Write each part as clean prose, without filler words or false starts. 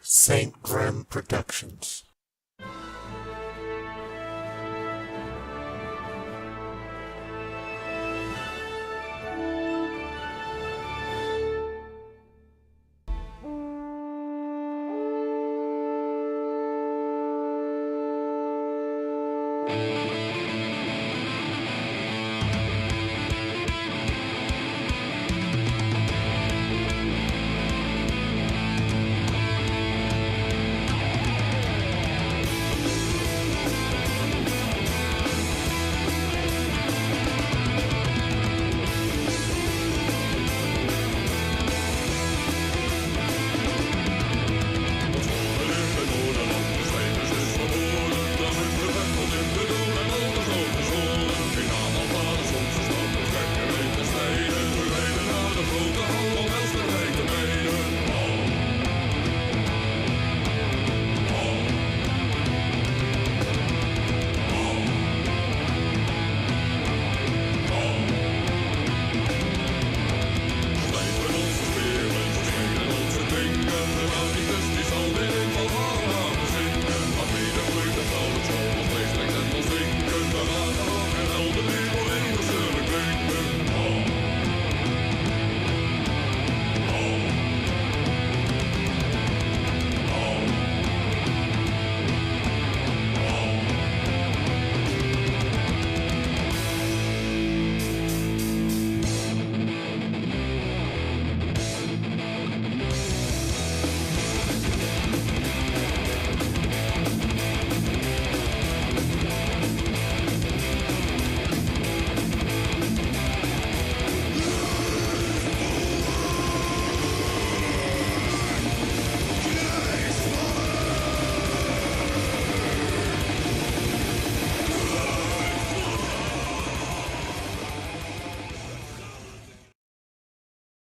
St. Grimm Productions.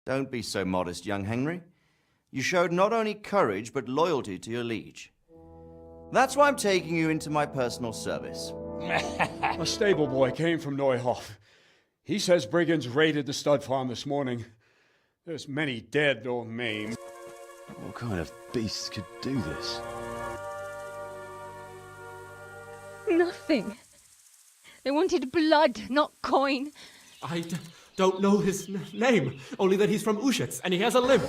Don't be so modest, young Henry. You showed not only courage, but loyalty to your liege. That's why I'm taking you into my personal service. A stable boy came from Neuhof. He says brigands raided the stud farm this morning. There's many dead or maimed. What kind of beasts could do this? Nothing. They wanted blood, not coin. I don't know his name, only that he's from Ushitz and he has a limp.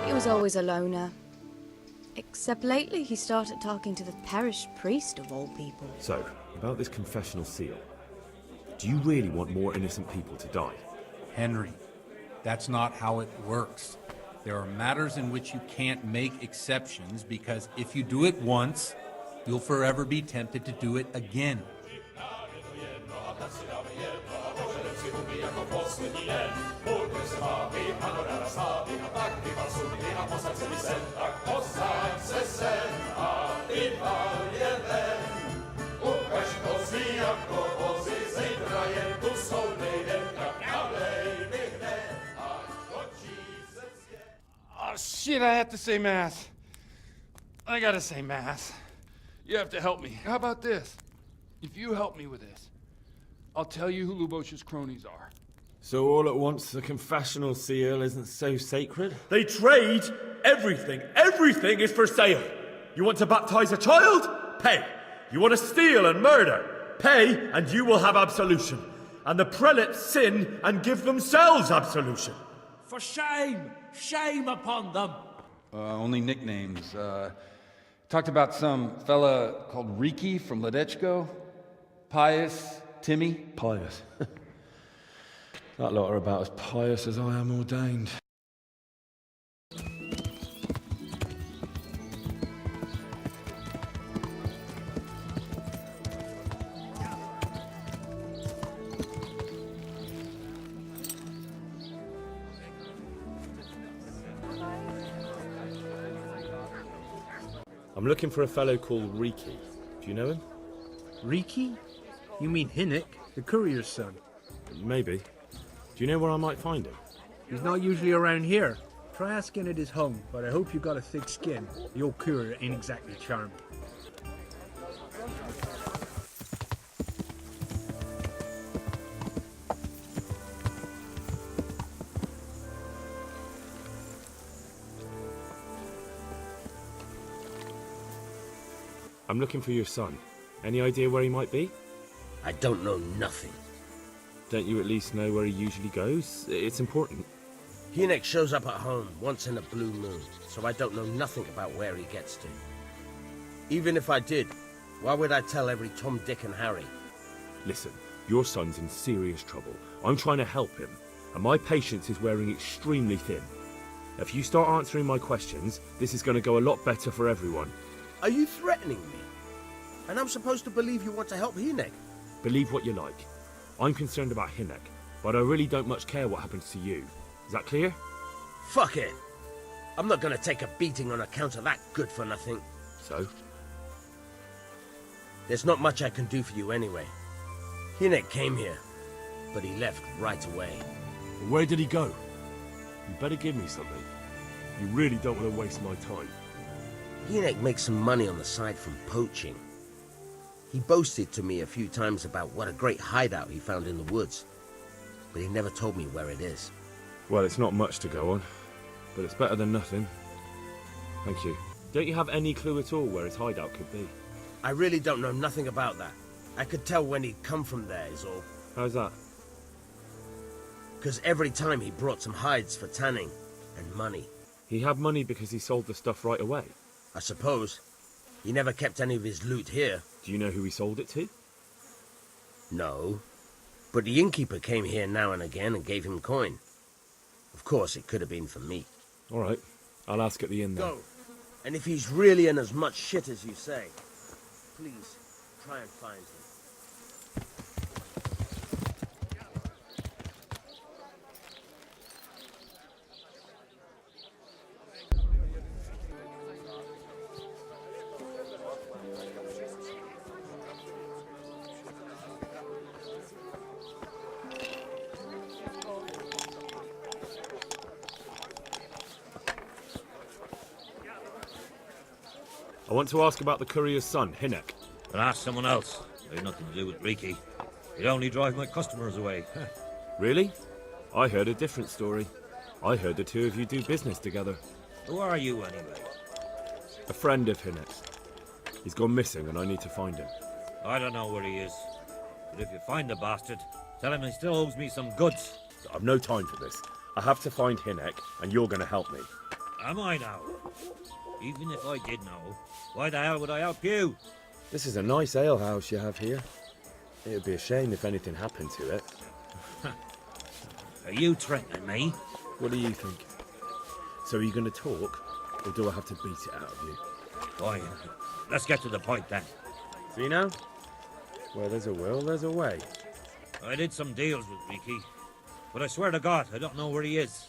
He was always a loner. Except lately he started talking to the parish priest of all people. So, about this confessional seal. Do you really want more innocent people to die? Henry, that's not how it works. There are matters in which you can't make exceptions because if you do it once, you'll forever be tempted to do it again. Oh shit, I have to say mass. I gotta say mass. You have to help me. How about this? If you help me with this, I'll tell you who Lubosh's cronies are. So all at once the confessional seal isn't so sacred? They trade everything. Everything is for sale. You want to baptize a child? Pay. You want to steal and murder? Pay, and you will have absolution. And the prelates sin and give themselves absolution. For shame! Shame upon them! Only nicknames. Talked about some fella called Riki from Ledechko. Pius, Timmy. Pious. That lot are about as pious as I am ordained. I'm looking for a fellow called Riki. Do you know him? Riki? You mean Hinnick, the courier's son? Maybe. Do you know where I might find him? He's not usually around here. Try asking at his home, but I hope you got a thick skin. The old courier ain't exactly charming. I'm looking for your son. Any idea where he might be? I don't know nothing. Don't you at least know where he usually goes? It's important. Hinek shows up at home once in a blue moon, so I don't know nothing about where he gets to. Even if I did, why would I tell every Tom, Dick and Harry? Listen, your son's in serious trouble. I'm trying to help him, and my patience is wearing extremely thin. If you start answering my questions, this is going to go a lot better for everyone. Are you threatening me? And I'm supposed to believe you want to help Hinek? Believe what you like. I'm concerned about Hinek, but I really don't much care what happens to you. Is that clear? Fuck it! I'm not gonna take a beating on account of that good-for-nothing. So? There's not much I can do for you anyway. Hinek came here, but he left right away. Where did he go? You better give me something. You really don't want to waste my time. Hinek makes some money on the side from poaching. He boasted to me a few times about what a great hideout he found in the woods, but he never told me where it is. Well, it's not much to go on, but it's better than nothing. Thank you. Don't you have any clue at all where his hideout could be? I really don't know nothing about that. I could tell when he'd come from there is all. How's that? Because every time he brought some hides for tanning and money. He had money because he sold the stuff right away? I suppose. He never kept any of his loot here. Do you know who he sold it to? No. But the innkeeper came here now and again and gave him coin. Of course, it could have been for me. All right. I'll ask at the inn then. Go. And if he's really in as much shit as you say, please, try and find him. I want to ask about the courier's son, Hinek. But ask someone else. They have nothing to do with Riki. He'd only drive my customers away. Really? I heard a different story. I heard the two of you do business together. Who are you, anyway? A friend of Hinek's. He's gone missing and I need to find him. I don't know where he is. But if you find the bastard, tell him he still owes me some goods. I've no time for this. I have to find Hinek and you're going to help me. Am I now? Even if I did know, why the hell would I help you? This is a nice alehouse you have here. It would be a shame if anything happened to it. Are you threatening me? What do you think? So are you going to talk, or do I have to beat it out of you? Fine. Let's get to the point then. See now? Where there's a will, there's a way. I did some deals with Riki, but I swear to God, I don't know where he is.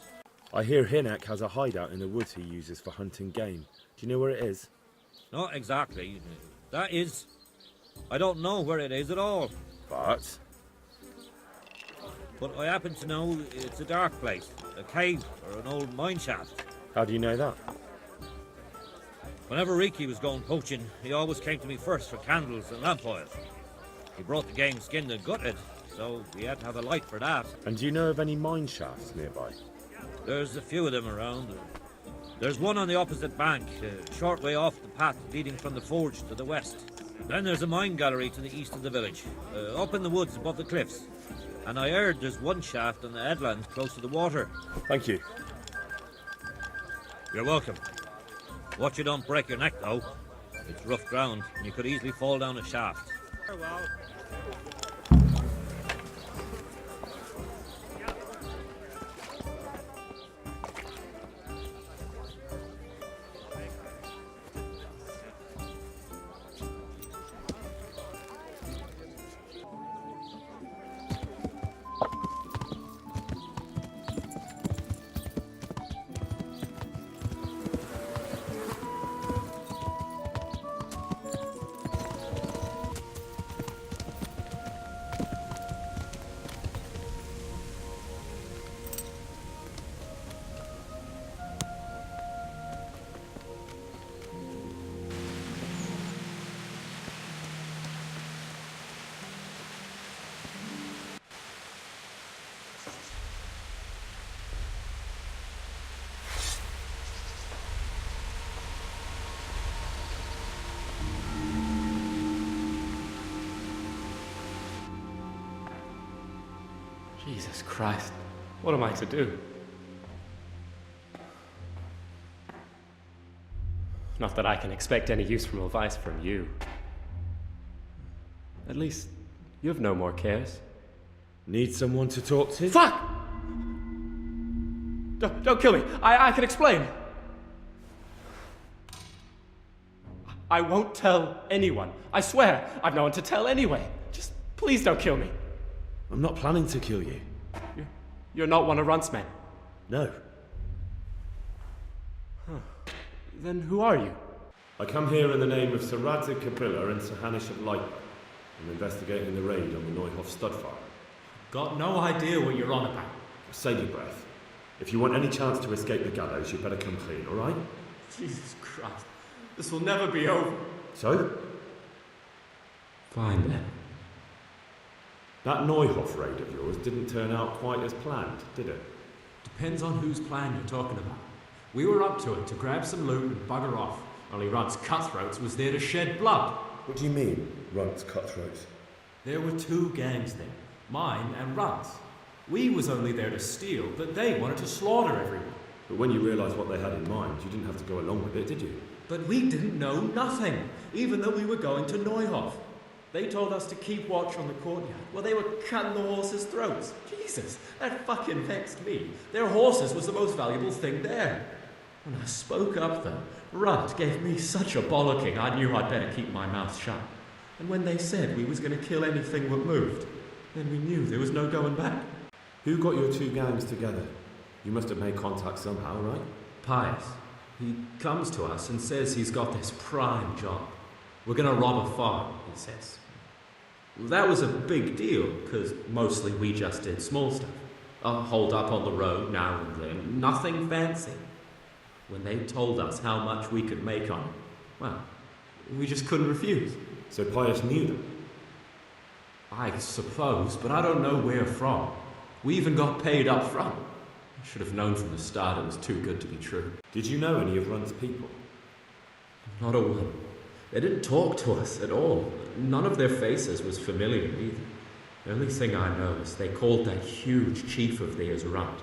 I hear Hinek has a hideout in the woods he uses for hunting game. Do you know where it is? Not exactly. That is... I don't know where it is at all. But I happen to know it's a dark place, a cave or an old mine shaft. How do you know that? Whenever Riki was going poaching, he always came to me first for candles and lamp oil. He brought the game skinned and gutted, so we had to have a light for that. And do you know of any mine shafts nearby? There's a few of them around. There's one on the opposite bank, a short way off the path leading from the forge to the west. Then there's a mine gallery to the east of the village, up in the woods above the cliffs. And I heard there's one shaft on the headland close to the water. Thank you. You're welcome. Watch you don't break your neck, though. It's rough ground, and you could easily fall down a shaft. Farewell. Jesus Christ. What am I to do? Not that I can expect any useful advice from you. At least, you have no more cares. Need someone to talk to? Fuck! Don't kill me. I can explain. I won't tell anyone. I swear, I've no one to tell anyway. Just please don't kill me. I'm not planning to kill you. You're not one of Runt's men? No. Huh. Then who are you? I come here in the name of Sir Radzig Kabila and Sir Hanish of Light. I'm investigating the raid on the Neuhof stud farm. Got no idea what you're on about. Save your breath. If you want any chance to escape the gallows, you better come clean, all right? Jesus Christ. This will never be over. So? Fine then. That Neuhof raid of yours didn't turn out quite as planned, did it? Depends on whose plan you're talking about. We were up to it to grab some loot and bugger off. Only Runt's cutthroats was there to shed blood. What do you mean, Runt's cutthroats? There were two gangs there, mine and Runt's. We was only there to steal, but they wanted to slaughter everyone. But when you realised what they had in mind, you didn't have to go along with it, did you? But we didn't know nothing, even though we were going to Neuhof. They told us to keep watch on the courtyard while they were cutting the horses' throats. Jesus, that fucking vexed me. Their horses was the most valuable thing there. When I spoke up though, Runt gave me such a bollocking I knew I'd better keep my mouth shut. And when they said we was going to kill anything that moved, then we knew there was no going back. Who got your two gangs together? You must have made contact somehow, right? Pius. He comes to us and says he's got this prime job. We're going to rob a farm, he says. That was a big deal, because mostly we just did small stuff. Hold up on the road now and then, nothing fancy. When they told us how much we could make on it, well, we just couldn't refuse. So Pius knew them? I suppose, but I don't know where from. We even got paid up front. I should have known from the start it was too good to be true. Did you know any of Runt's people? Not a one. They didn't talk to us at all. None of their faces was familiar either. The only thing I know is they called that huge chief of theirs Runt,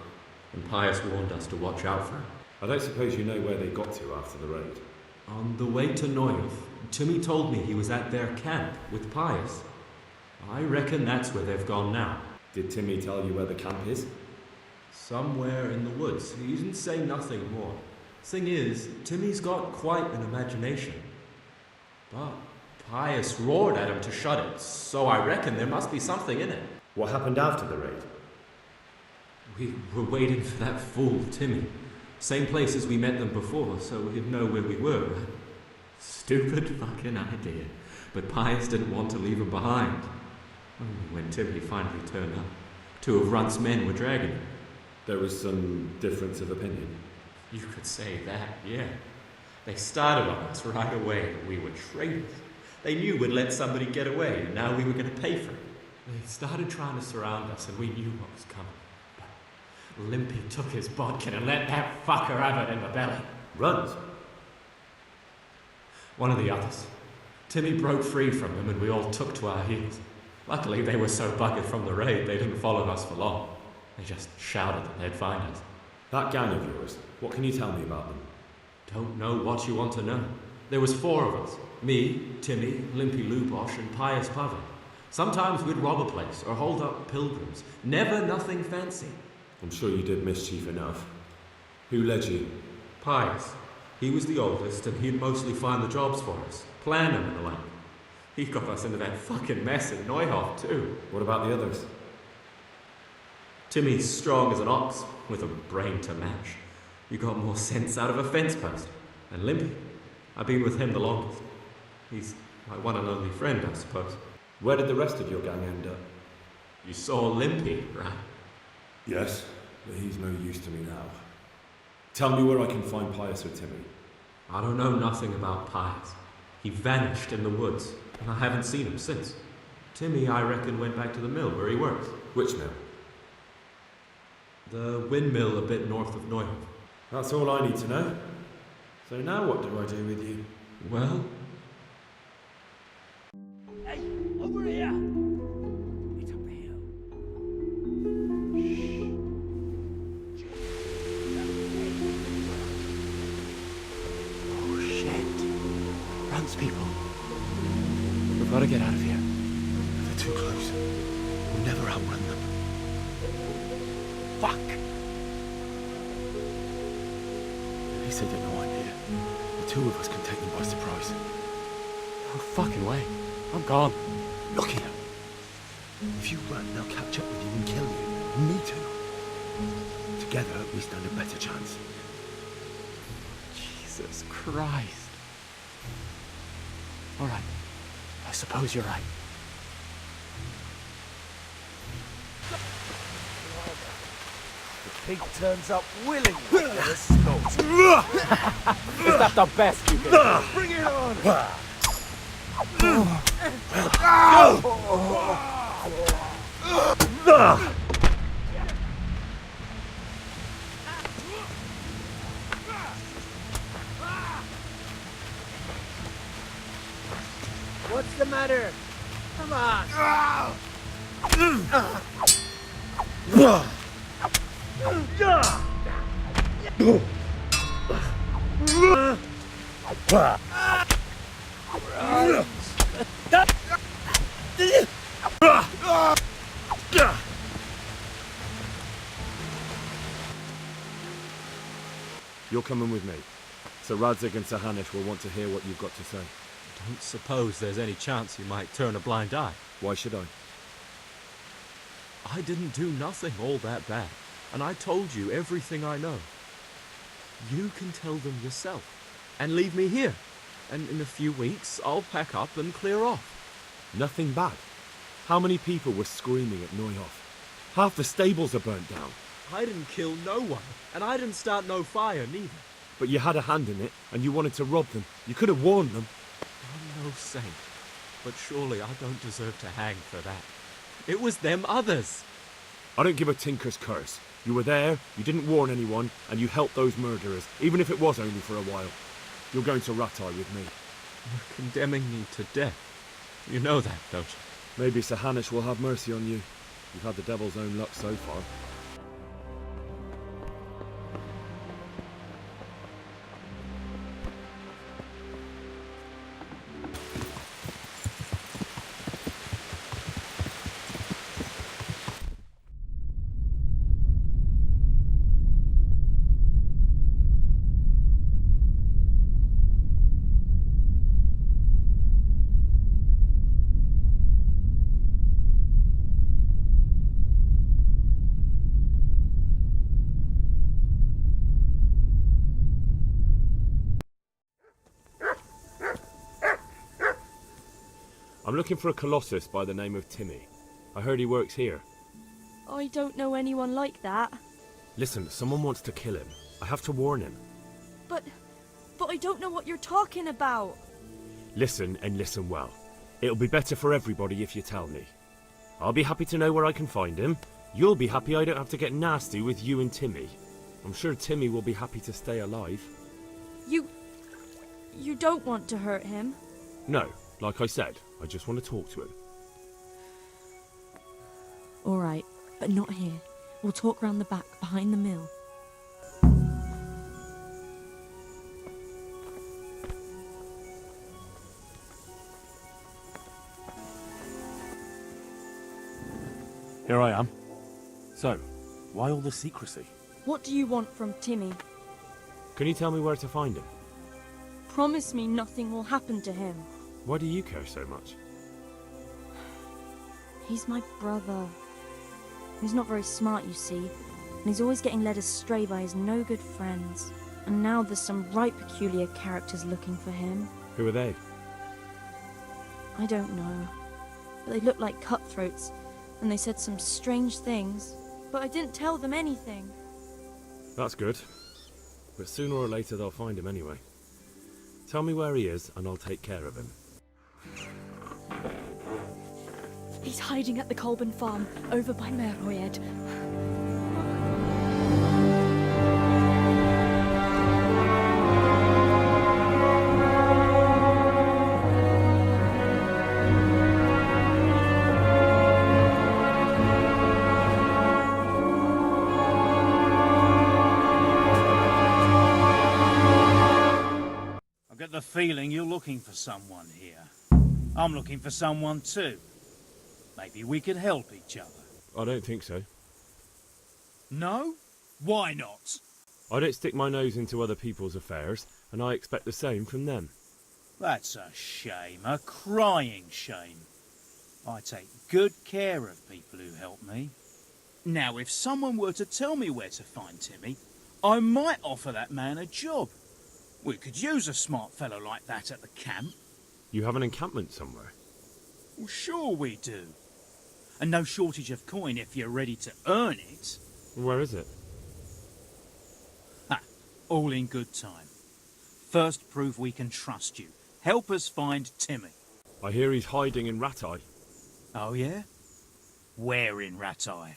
and Pius warned us to watch out for him. I don't suppose you know where they got to after the raid? On the way to Neuhof, Timmy told me he was at their camp with Pius. I reckon that's where they've gone now. Did Timmy tell you where the camp is? Somewhere in the woods. He didn't say nothing more. Thing is, Timmy's got quite an imagination. But Pius roared at him to shut it, so I reckon there must be something in it. What happened after the raid? We were waiting for that fool, Timmy. Same place as we met them before, so we'd know where we were. Stupid fucking idea. But Pius didn't want to leave him behind. Only when Timmy finally turned up, two of Runt's men were dragging him. There was some difference of opinion? You could say that, yeah. They started on us right away. We were traitors. They knew we'd let somebody get away, and now we were going to pay for it. They started trying to surround us, and we knew what was coming. But Limpy took his bodkin and let that fucker have it in the belly. Runt? One of the others. Timmy broke free from them, and we all took to our heels. Luckily, they were so buggered from the raid, they didn't follow us for long. They just shouted that they'd find us. That gang of yours, what can you tell me about them? Don't know what you want to know. There was 4 of us. Me, Timmy, Limpy Lubosh, and Pius Pavel. Sometimes we'd rob a place or hold up pilgrims. Never nothing fancy. I'm sure you did mischief enough. Who led you? Pius. He was the oldest, and he'd mostly find the jobs for us. Plan them and the like. He got us into that fucking mess in Neuhof, too. What about the others? Timmy's strong as an ox, with a brain to match. You got more sense out of a fence post. And Limpy, I've been with him the longest. He's my one and only friend, I suppose. Where did the rest of your gang end up? You saw Limpy, right? Yes, but he's no use to me now. Tell me where I can find Pius or Timmy. I don't know nothing about Pius. He vanished in the woods, and I haven't seen him since. Timmy, I reckon, went back to the mill where he works. Which mill? The windmill a bit north of Neuhof. That's all I need to know. So now what do I do with you? Well... Hey, over here! It's up here. people. We've got to get out of here. They're too close. We'll never outrun them. Fuck! At least they don't know I'm here. The two of us can take them by surprise. No fucking way. I'm gone. Look here. If you run, they'll catch up with you and kill you. And me too. Together, we stand a better chance. Jesus Christ. All right. I suppose you're right. The pig turns up willingly for the slaughter. Is that the best you can do? Bring it on! What's the matter? Come on! You're coming with me. Sir Radzig and Sir Hanush will want to hear what you've got to say. Don't suppose there's any chance you might turn a blind eye. Why should I? I didn't do nothing all that bad, and I told you everything I know. You can tell them yourself, and leave me here, and in a few weeks I'll pack up and clear off. Nothing bad. How many people were screaming at Neuhof? Half the stables are burnt down. I didn't kill no one, and I didn't start no fire neither. But you had a hand in it, and you wanted to rob them. You could have warned them. I'm no saint, but surely I don't deserve to hang for that. It was them others. I don't give a tinker's curse. You were there, you didn't warn anyone, and you helped those murderers, even if it was only for a while. You're going to Rattay with me. You're condemning me to death. You know that, don't you? Maybe Sir Hanush will have mercy on you. You've had the devil's own luck so far. I'm looking for a colossus by the name of Timmy. I heard he works here. I don't know anyone like that. Listen, someone wants to kill him. I have to warn him. But I don't know what you're talking about. Listen and listen well. It'll be better for everybody if you tell me. I'll be happy to know where I can find him. You'll be happy I don't have to get nasty with you and Timmy. I'm sure Timmy will be happy to stay alive. You don't want to hurt him? No, like I said, I just want to talk to him. All right, but not here. We'll talk round the back, behind the mill. Here I am. So, why all the secrecy? What do you want from Timmy? Can you tell me where to find him? Promise me nothing will happen to him. Why do you care so much? He's my brother. He's not very smart, you see, and he's always getting led astray by his no-good friends. And now there's some right peculiar characters looking for him. Who are they? I don't know, but they look like cutthroats, and they said some strange things, but I didn't tell them anything. That's good. But sooner or later they'll find him anyway. Tell me where he is, and I'll take care of him. He's hiding at the Colburn farm, over by Merhoyed. I'll get the a feeling you're looking for someone here. I'm looking for someone too. Maybe we could help each other. I don't think so. No? Why not? I don't stick my nose into other people's affairs, and I expect the same from them. That's a shame, a crying shame. I take good care of people who help me. Now, if someone were to tell me where to find Timmy, I might offer that man a job. We could use a smart fellow like that at the camp. You have an encampment somewhere? Well, sure we do. And no shortage of coin if you're ready to earn it. Where is it? Ha! All in good time. First, prove we can trust you. Help us find Timmy. I hear he's hiding in Ratai. Oh, yeah? Where in Ratai?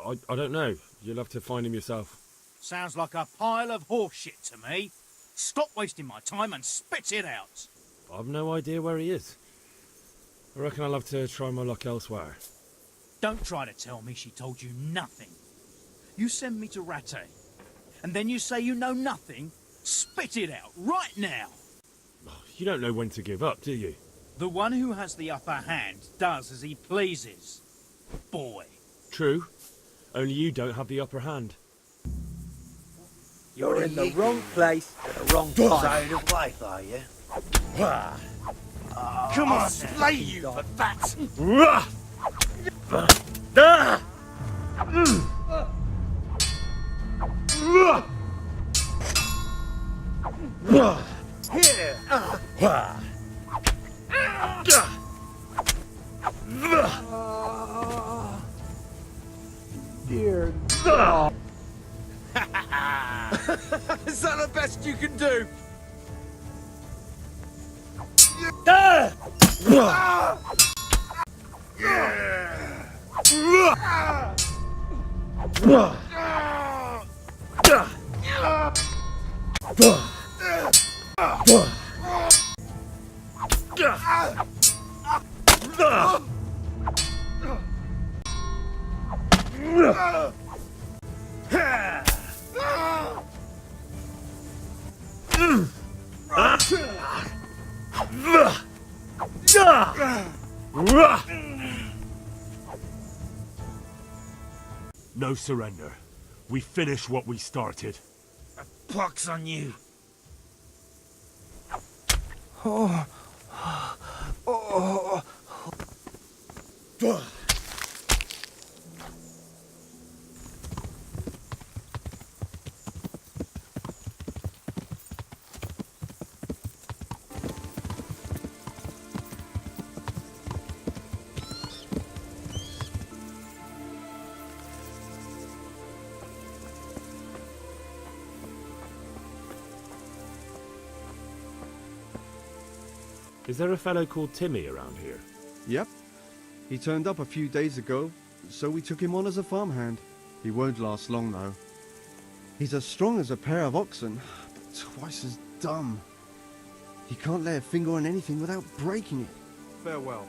I don't know. You'll have to find him yourself. Sounds like a pile of horseshit to me. Stop wasting my time and spit it out. I've no idea where he is. I reckon I'll have to try my luck elsewhere. Don't try to tell me she told you nothing. You send me to Rattay, and then you say you know nothing? Spit it out, right now! You don't know when to give up, do you? The one who has the upper hand does as he pleases. Boy. True. Only you don't have the upper hand. You're in the wrong place at the wrong side of life, are you? Come on, I'll slay you for that! Here! Dear God. Is that the best you can do? No surrender. We finish what we started. Pox on you. Is there a fellow called Timmy around here? Yep. He turned up a few days ago, so we took him on as a farmhand. He won't last long, though. He's as strong as a pair of oxen, but twice as dumb. He can't lay a finger on anything without breaking it. Farewell.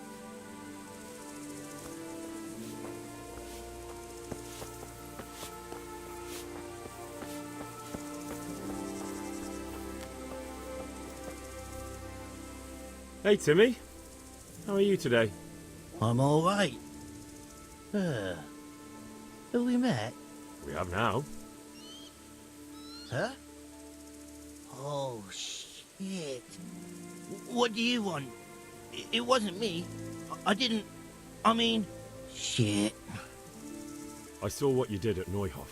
Hey, Timmy. How are you today? I'm all right. Have we met? We have now. Huh? Oh, shit. What do you want? It wasn't me. I didn't... I mean... Shit. I saw what you did at Neuhof.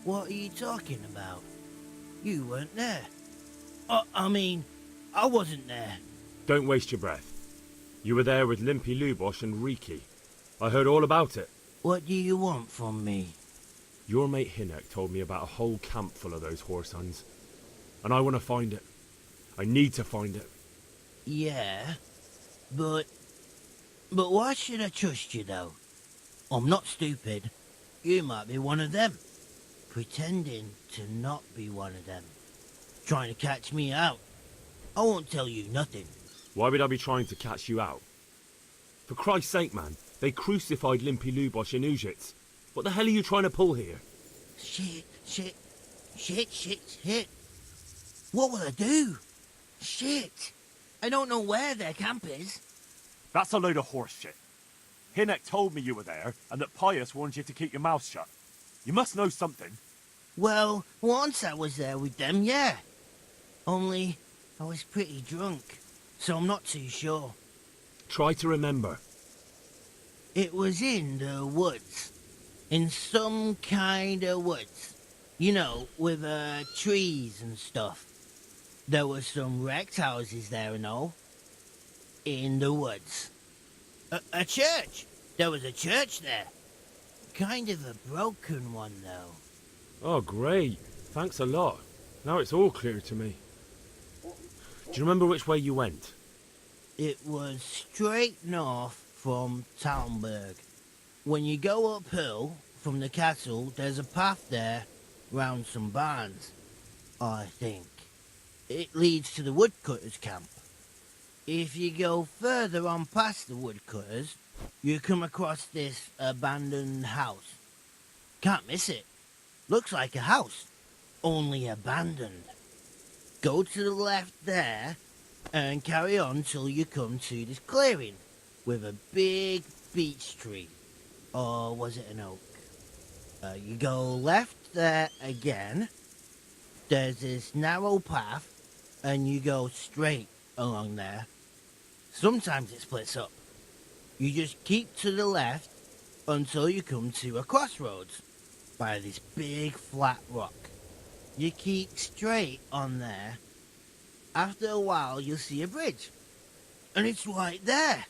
What are you talking about? You weren't there. I mean, I wasn't there. Don't waste your breath. You were there with Limpy Lubosh and Riki. I heard all about it. What do you want from me? Your mate Hinek told me about a whole camp full of those horse huns. And I want to find it. I need to find it. Yeah, but why should I trust you, though? I'm not stupid. You might be one of them. Pretending to not be one of them. Trying to catch me out. I won't tell you nothing. Why would I be trying to catch you out? For Christ's sake, man, they crucified Limpy Lubosh in Ujits. What the hell are you trying to pull here? Shit. What will I do? Shit! I don't know where their camp is. That's a load of horse shit. Hinnock told me you were there, and that Pius warned you to keep your mouth shut. You must know something. Well, once I was there with them, yeah. Only, I was pretty drunk, so I'm not too sure. Try to remember. It was in the woods. In some kind of woods. You know, with trees and stuff. There were some wrecked houses there and all. In the woods. A church! There was a church there. Kind of a broken one, though. Oh, great. Thanks a lot. Now it's all clear to me. Do you remember which way you went? It was straight north from Talmberg. When you go uphill from the castle, there's a path there round some barns, I think. It leads to the woodcutters' camp. If you go further on past the woodcutters, you come across this abandoned house. Can't miss it. Looks like a house, only abandoned. Go to the left there and carry on till you come to this clearing with a big beech tree. Or was it an oak? You go left there again. There's this narrow path and you go straight along there. Sometimes it splits up. You just keep to the left until you come to a crossroads by this big flat rock. You keep straight on there. After a while you'll see a bridge. And it's right there.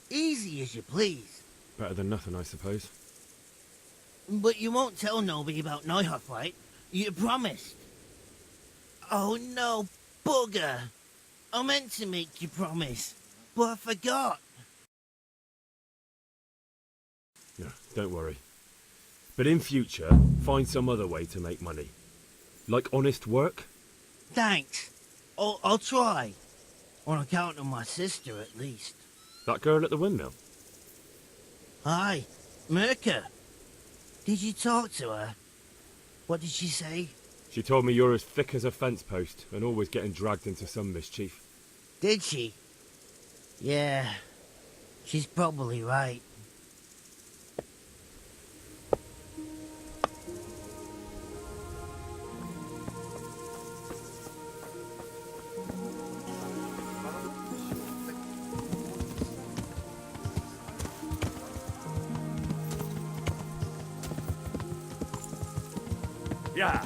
Easy as you please. Better than nothing, I suppose. But you won't tell nobody about Neuhof, right? You promised. Oh no, bugger. I meant to make you promise, but I forgot. No, don't worry. But in future, find some other way to make money. Like honest work? Thanks. I'll try. On account of my sister, at least. That girl at the windmill? Hi, Merker. Did you talk to her? What did she say? She told me you're as thick as a fence post and always getting dragged into some mischief. Did she? Yeah, she's probably right. Yeah.